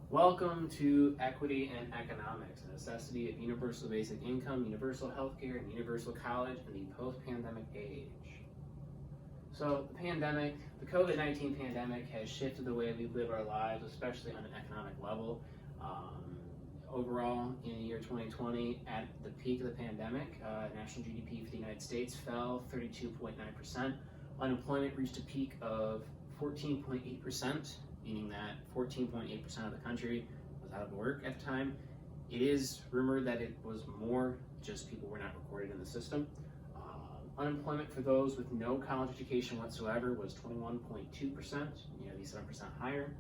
Welcome to Equity and Economics, the necessity of universal basic income, universal healthcare, and universal college in the post-pandemic age. So the COVID-19 pandemic has shifted the way we live our lives, especially on an economic level. Overall, in the year 2020, at the peak of the pandemic, national GDP for the United States fell 32.9%. Unemployment reached a peak of 14.8%, meaning that 14.8% of the country was out of work at the time. It is rumored that it was more, just people were not recorded in the system. Unemployment for those with no college education whatsoever was 21.2%, nearly 7% higher.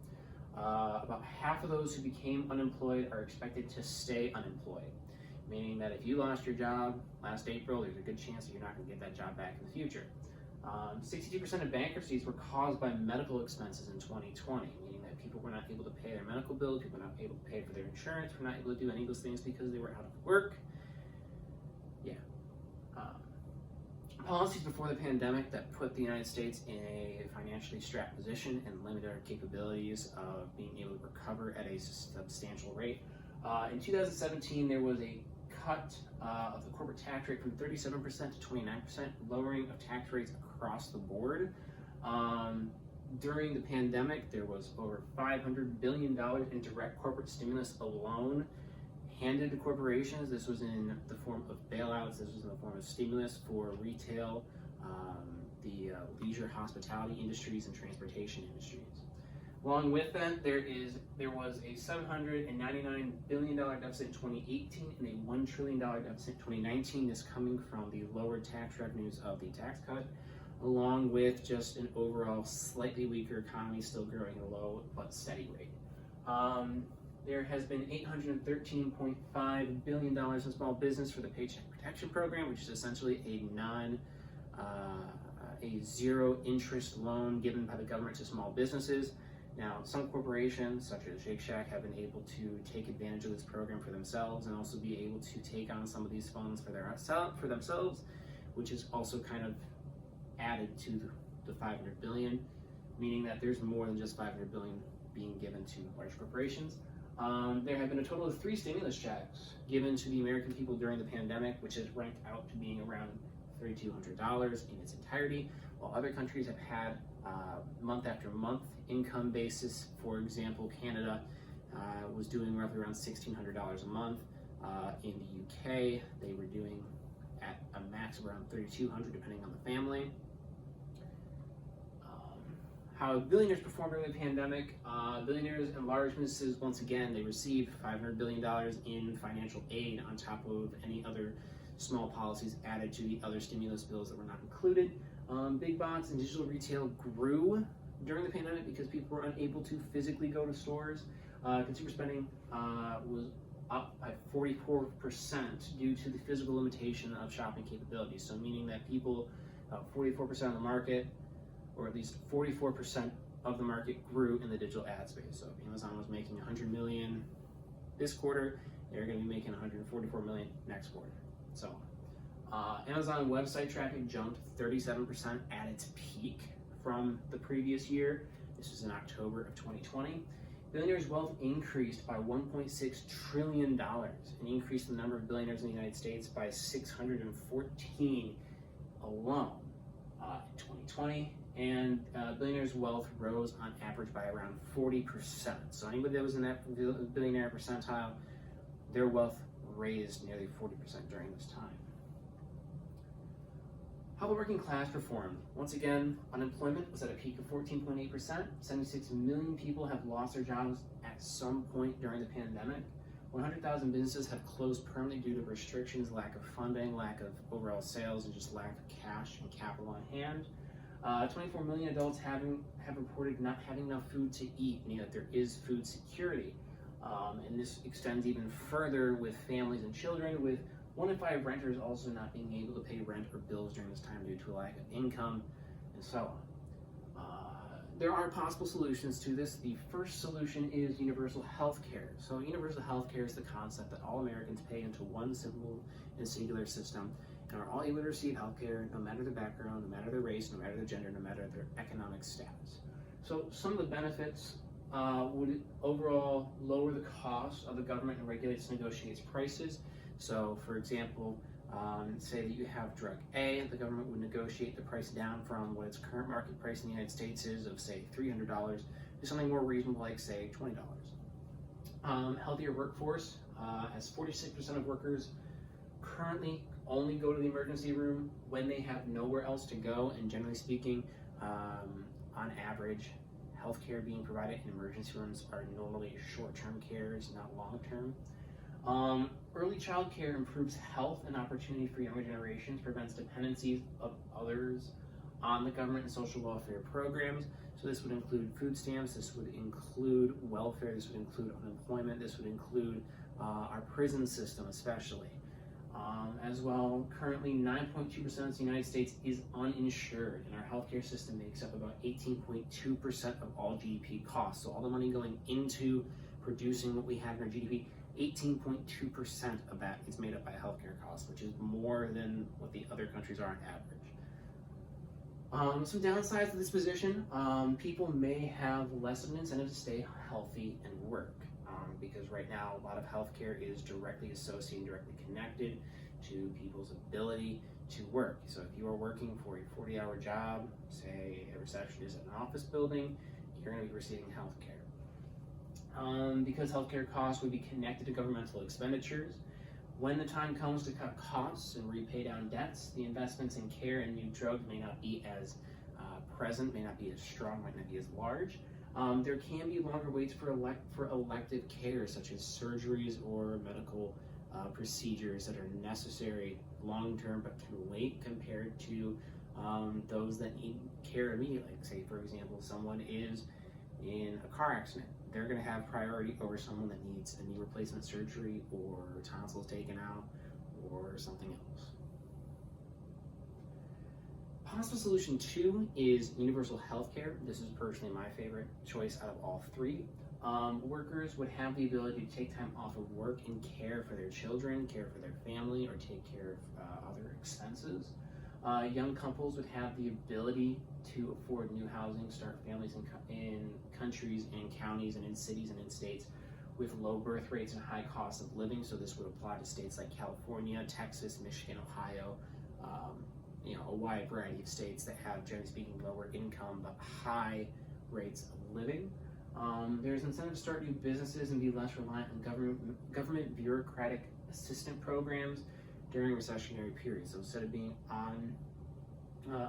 About half of those who became unemployed are expected to stay unemployed, meaning that if you lost your job last April, there's a good chance that you're not going to get that job back in the future. 62% of bankruptcies were caused by medical expenses in 2020, meaning that people were not able to pay their medical bills, people were not able to pay for their insurance, were not able to do any of those things because they were out of work. Policies before the pandemic that put the United States in a financially strapped position and limited our capabilities of being able to recover at a substantial rate. In 2017, there was a cut of the corporate tax rate from 37% to 29%, lowering of tax rates across the board. During the pandemic, there was over $500 billion in direct corporate stimulus alone handed to corporations. This was in the form of bailouts, this was in the form of stimulus for retail, the leisure, hospitality industries, and transportation industries. Along with that, there was a $799 billion deficit in 2018 and a $1 trillion deficit in 2019, this coming from the lower tax revenues of the tax cut, along with just an overall slightly weaker economy, still growing at a low but steady rate. There has been $813.5 billion in small business for the Paycheck Protection Program, which is essentially a zero interest loan given by the government to small businesses. Now, some corporations, such as Shake Shack, have been able to take advantage of this program for themselves and also be able to take on some of these funds for themselves, which is also kind of added to the $500 billion, meaning that there's more than just $500 billion being given to large corporations. There have been a total of 3 stimulus checks given to the American people during the pandemic, which has ranked out to being around $3,200 in its entirety, while other countries have had month after month income basis. For example, Canada was doing roughly around $1,600 a month. In the UK, they were doing at a max of around $3,200 depending on the family. How billionaires performed during the pandemic. Billionaires and large businesses, once again, they received $500 billion in financial aid on top of any other small policies added to the other stimulus bills that were not included. Big box and digital retail grew during the pandemic because people were unable to physically go to stores. Consumer spending was up by 44% due to the physical limitation of shopping capabilities. So meaning that people, 44% of the market, or at least 44% of the market grew in the digital ad space. So if Amazon was making $100 million this quarter, they're going to be making $144 million next quarter. So Amazon website traffic jumped 37% at its peak from the previous year. This was in October of 2020. Billionaires' wealth increased by $1.6 trillion and increased the number of billionaires in the United States by 614 alone in 2020. And billionaires' wealth rose on average by around 40%. So anybody that was in that billionaire percentile, their wealth raised nearly 40% during this time. How the working class performed. Once again, unemployment was at a peak of 14.8%. 76 million people have lost their jobs at some point during the pandemic. 100,000 businesses have closed permanently due to restrictions, lack of funding, lack of overall sales, and just lack of cash and capital on hand. 24 million adults have reported not having enough food to eat, meaning that there is food security. And this extends even further with families and children, with 1 in 5 renters also not being able to pay rent or bills during this time due to a lack of income, and so on. There are possible solutions to this. The first solution is universal health care. So universal health care is the concept that all Americans pay into one simple and singular system and are all able to receive health care no matter their background, no matter their race, no matter their gender, no matter their economic status. So some of the benefits would overall lower the cost of the government and regulates and negotiates prices. So, for example, say that you have drug A, the government would negotiate the price down from what its current market price in the United States is of, say, $300 to something more reasonable, like, say, $20. Healthier workforce, as 46% of workers currently only go to the emergency room when they have nowhere else to go, and generally speaking, on average, healthcare being provided in emergency rooms are normally short-term cares, not long-term. Early child care improves health and opportunity for younger generations, prevents dependencies of others on the government and social welfare programs. So this would include food stamps, this would include welfare, this would include unemployment, this would include our prison system especially. As well, currently 9.2% of the United States is uninsured, and our healthcare system makes up about 18.2% of all GDP costs. So all the money going into producing what we have in our GDP, 18.2% of that is made up by healthcare costs, which is more than what the other countries are on average. Some downsides to this position, people may have less of an incentive to stay healthy and work. Because right now a lot of healthcare is directly associated, directly connected to people's ability to work. So if you are working for a 40-hour job, say a receptionist at an office building, you're going to be receiving healthcare. Because healthcare costs would be connected to governmental expenditures, when the time comes to cut costs and repay down debts, the investments in care and new drugs may not be as present, may not be as strong, might not be as large. There can be longer waits for elective care, such as surgeries or medical procedures that are necessary long-term but can wait, compared to those that need care immediately. Like, say, for example, someone is in a car accident. They're going to have priority over someone that needs a knee replacement surgery or tonsils taken out or something else. Possible solution 2 is universal health care. This is personally my favorite choice out of all three. Workers would have the ability to take time off of work and care for their children, care for their family, or take care of other expenses. Young couples would have the ability to afford new housing, start families in countries and counties and in cities and in states with low birth rates and high costs of living. So this would apply to states like California, Texas, Michigan, Ohio, a wide variety of states that have, generally speaking, lower income but high rates of living. There's incentive to start new businesses and be less reliant on government bureaucratic assistant programs during recessionary periods. So instead of being on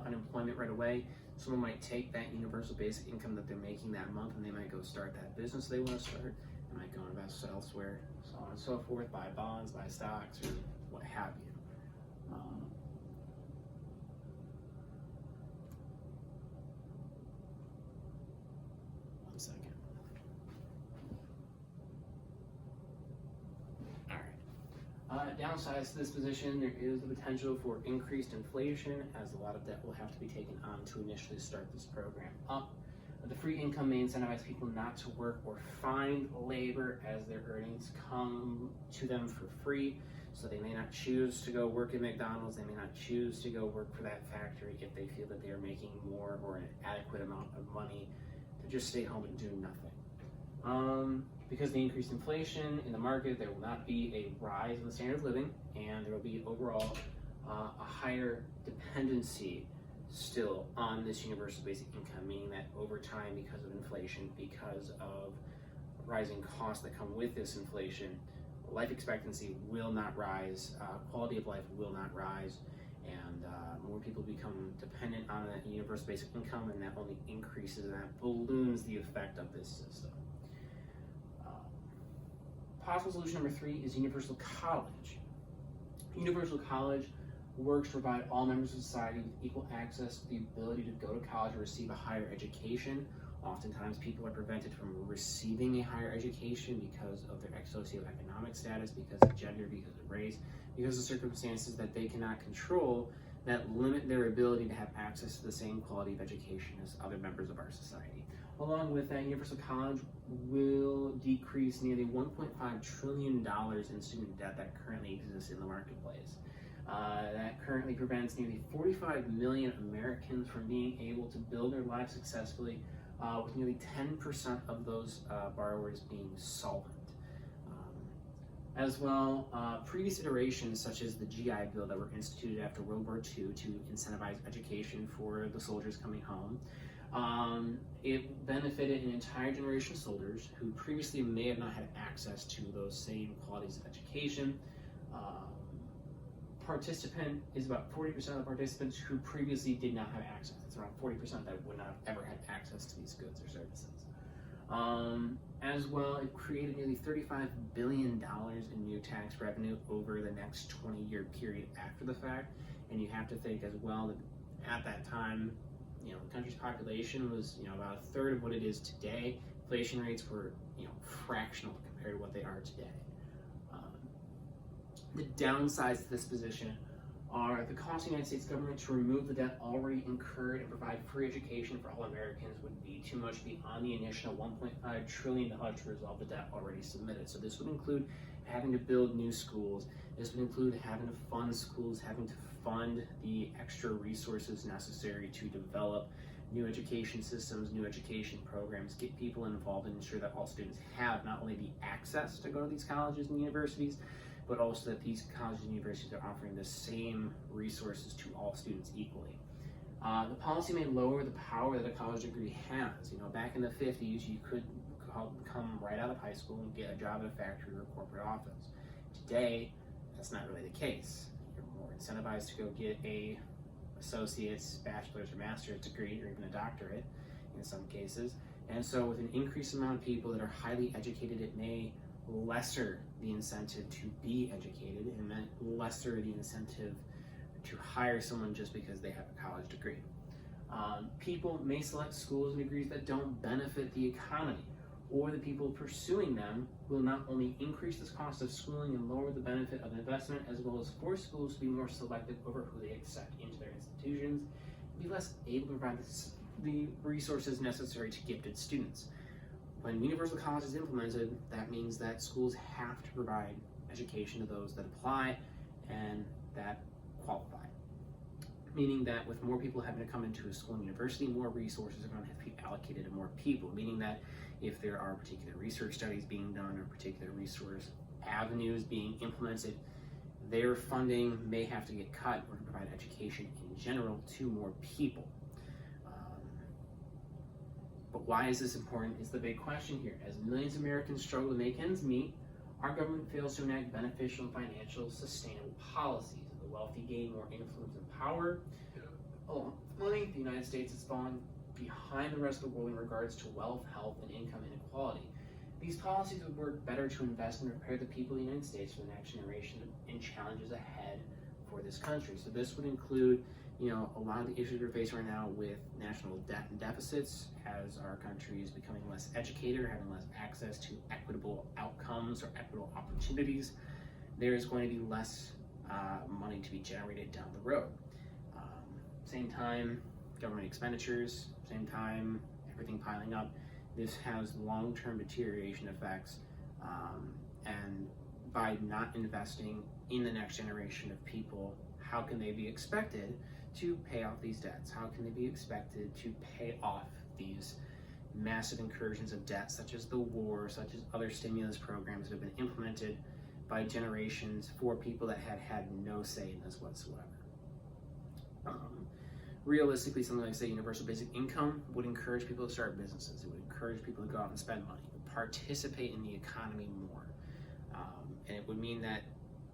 unemployment right away, someone might take that universal basic income that they're making that month and they might go start that business they want to start. They might go invest elsewhere, so on and so forth, buy bonds, buy stocks, or what have you. One second. Downsides to this position, there is the potential for increased inflation, as a lot of debt will have to be taken on to initially start this program up. The free income may incentivize people not to work or find labor, as their earnings come to them for free. So they may not choose to go work at McDonald's, they may not choose to go work for that factory if they feel that they are making more or an adequate amount of money to just stay home and do nothing. Because of the increased inflation in the market, there will not be a rise in the standard of living, and there will be overall a higher dependency still on this universal basic income, meaning that over time, because of inflation, because of rising costs that come with this inflation, life expectancy will not rise, quality of life will not rise, and more people become dependent on that universal basic income, and that only increases and that balloons the effect of this system. Possible solution number 3 is universal college. Universal college works to provide all members of society with equal access to the ability to go to college or receive a higher education. Oftentimes people are prevented from receiving a higher education because of their socioeconomic status, because of gender, because of race, because of circumstances that they cannot control that limit their ability to have access to the same quality of education as other members of our society. Along with that, universal college will decrease nearly $1.5 trillion in student debt that currently exists in the marketplace. That currently prevents nearly 45 million Americans from being able to build their lives successfully with nearly 10% of those borrowers being solvent. As well, previous iterations such as the GI Bill that were instituted after World War II to incentivize education for the soldiers coming home, it benefited an entire generation of soldiers who previously may have not had access to those same qualities of education. Participant is about 40% of the participants who previously did not have access. It's around 40% that would not have ever had access to these goods or services. As well, it created nearly $35 billion in new tax revenue over the next 20-year period after the fact. And you have to think as well that at that time, the country's population was, about a third of what it is today. Inflation rates were, fractional compared to what they are today. The downsides to this position are the cost of the United States government to remove the debt already incurred and provide free education for all Americans would be too much beyond the initial $1.5 trillion to resolve the debt already submitted. So this would include having to build new schools. This would include having to fund schools, having to fund the extra resources necessary to develop new education systems, new education programs, get people involved and ensure that all students have not only the access to go to these colleges and universities, but also that these colleges and universities are offering the same resources to all students equally. The policy may lower the power that a college degree has. Back in the 50s, you could come right out of high school and get a job at a factory or a corporate office. Today, that's not really the case. You're more incentivized to go get a associate's, bachelor's, or master's degree, or even a doctorate in some cases. And so with an increased amount of people that are highly educated, it may lesser the incentive to be educated and then lesser the incentive to hire someone just because they have a college degree. People may select schools and degrees that don't benefit the economy, or the people pursuing them will not only increase the cost of schooling and lower the benefit of investment, as well as force schools to be more selective over who they accept into their institutions, and be less able to provide the resources necessary to gifted students. When universal college is implemented, that means that schools have to provide education to those that apply and that qualify. Meaning that with more people having to come into a school and university, more resources are going to have to be allocated to more people. Meaning that if there are particular research studies being done or particular resource avenues being implemented, their funding may have to get cut or to provide education in general to more people. But why is this important is the big question here. As millions of Americans struggle to make ends meet, our government fails to enact beneficial and financial sustainable policies. The wealthy gain more influence and power. Money, the United States has fallen behind the rest of the world in regards to wealth, health, and income inequality. These policies would work better to invest and prepare the people of the United States for the next generation and challenges ahead for this country. So this would include a lot of the issues we're facing right now with national debt and deficits, as our country is becoming less educated or having less access to equitable outcomes or equitable opportunities. There is going to be less money to be generated down the road. Same time, government expenditures, same time, everything piling up. This has long-term deterioration effects, and by not investing in the next generation of people, how can they be expected to pay off these debts? How can they be expected to pay off these massive incursions of debt, such as the war, such as other stimulus programs that have been implemented by generations for people that had no say in this whatsoever? Realistically, something like, say, universal basic income would encourage people to start businesses. It would encourage people to go out and spend money, participate in the economy more. And it would mean that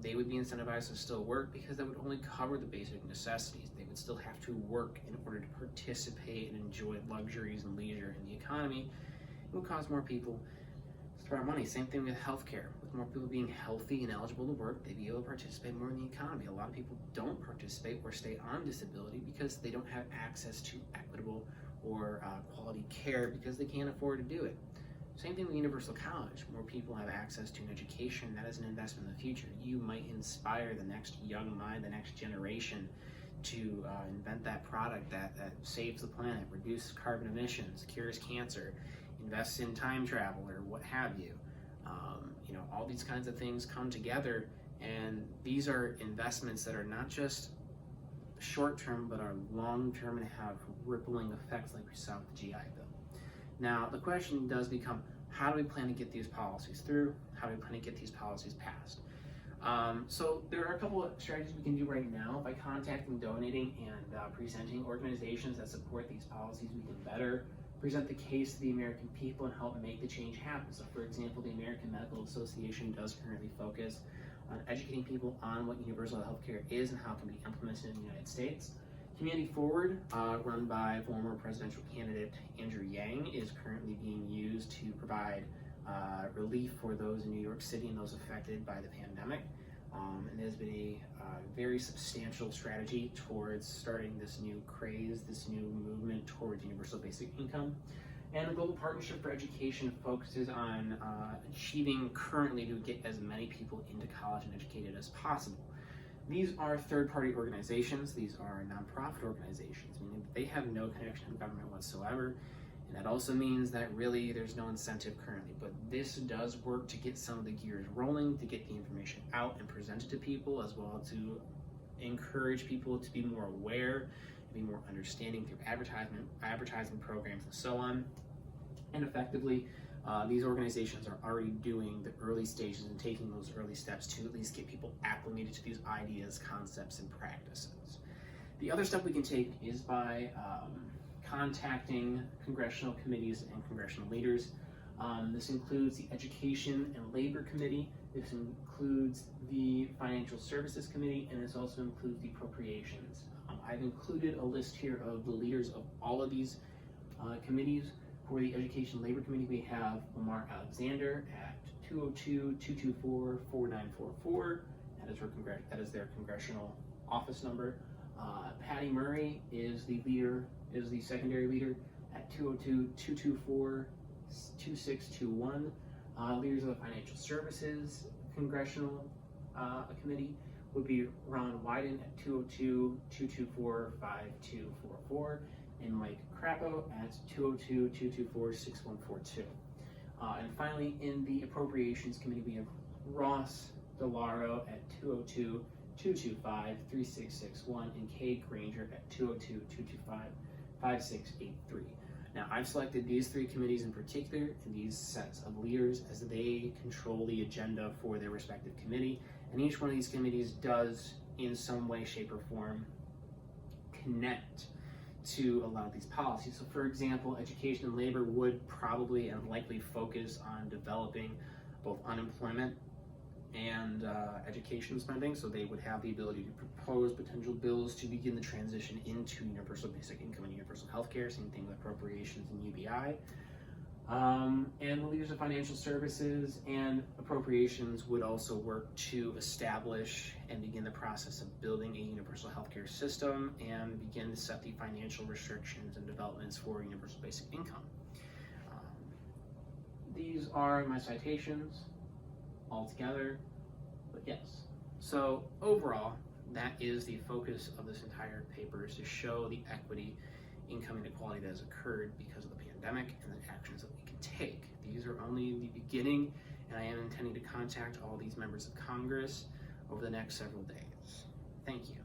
they would be incentivized to still work because that would only cover the basic necessities. They would still have to work in order to participate and enjoy luxuries and leisure in the economy. It would cause more people to throw out money. Same thing with healthcare. With more people being healthy and eligible to work, they'd be able to participate more in the economy. A lot of people don't participate or stay on disability because they don't have access to equitable or quality care because they can't afford to do it. Same thing with universal college. More people have access to an education. That is an investment in the future. You might inspire the next young mind, the next generation to invent that product that saves the planet, reduces carbon emissions, cures cancer, invests in time travel, or what have you. All these kinds of things come together, and these are investments that are not just short-term, but are long-term and have rippling effects like we saw with the GI Bill. Now, the question does become, how do we plan to get these policies through? How do we plan to get these policies passed? So there are a couple of strategies we can do right now. By contacting, donating, and presenting organizations that support these policies, we can better present the case to the American people and help make the change happen. So for example, the American Medical Association does currently focus on educating people on what universal health care is and how it can be implemented in the United States. Community Forward, run by former presidential candidate Andrew Yang, is currently being used to provide relief for those in New York City and those affected by the pandemic. And there's been a very substantial strategy towards starting this new craze, this new movement towards universal basic income. And the Global Partnership for Education focuses on achieving currently to get as many people into college and educated as possible. These are third-party organizations. These are nonprofit organizations, meaning they have no connection to government whatsoever. And that also means that really there's no incentive currently, but this does work to get some of the gears rolling, to get the information out and presented to people, as well to encourage people to be more aware, be more understanding through advertising programs and so on. And effectively, these organizations are already doing the early stages and taking those early steps to at least get people acclimated to these ideas, concepts, and practices. The other step we can take is by contacting congressional committees and congressional leaders. This includes the Education and Labor Committee, this includes the Financial Services Committee, and this also includes the Appropriations. I've included a list here of the leaders of all of these committees. For the Education and Labor Committee, we have Lamar Alexander at 202-224-4944. That is their congressional office number. Patty Murray is the secondary leader at 202-224-2621. Leaders of the Financial Services Congressional Committee would be Ron Wyden at 202-224-5244, and Mike Crapo at 202-224-6142. And finally, in the Appropriations Committee, we have Ross DeLauro at 202-225-3661, and Kay Granger at 202-225-5683. Now, I've selected these three committees in particular and these sets of leaders as they control the agenda for their respective committee, and each one of these committees does, in some way, shape, or form, connect to a lot of these policies. So for example, Education and Labor would probably and likely focus on developing both unemployment and education spending, so they would have the ability to propose potential bills to begin the transition into universal basic income and universal health care, same thing with appropriations and UBI. And the leaders of financial services and appropriations would also work to establish and begin the process of building a universal healthcare system and begin to set the financial restrictions and developments for universal basic income. These are my citations all together, but yes. So overall, that is the focus of this entire paper, is to show the equity, income inequality that has occurred because of the pandemic and the actions that we can take. These are only the beginning, and I am intending to contact all these members of Congress over the next several days. Thank you.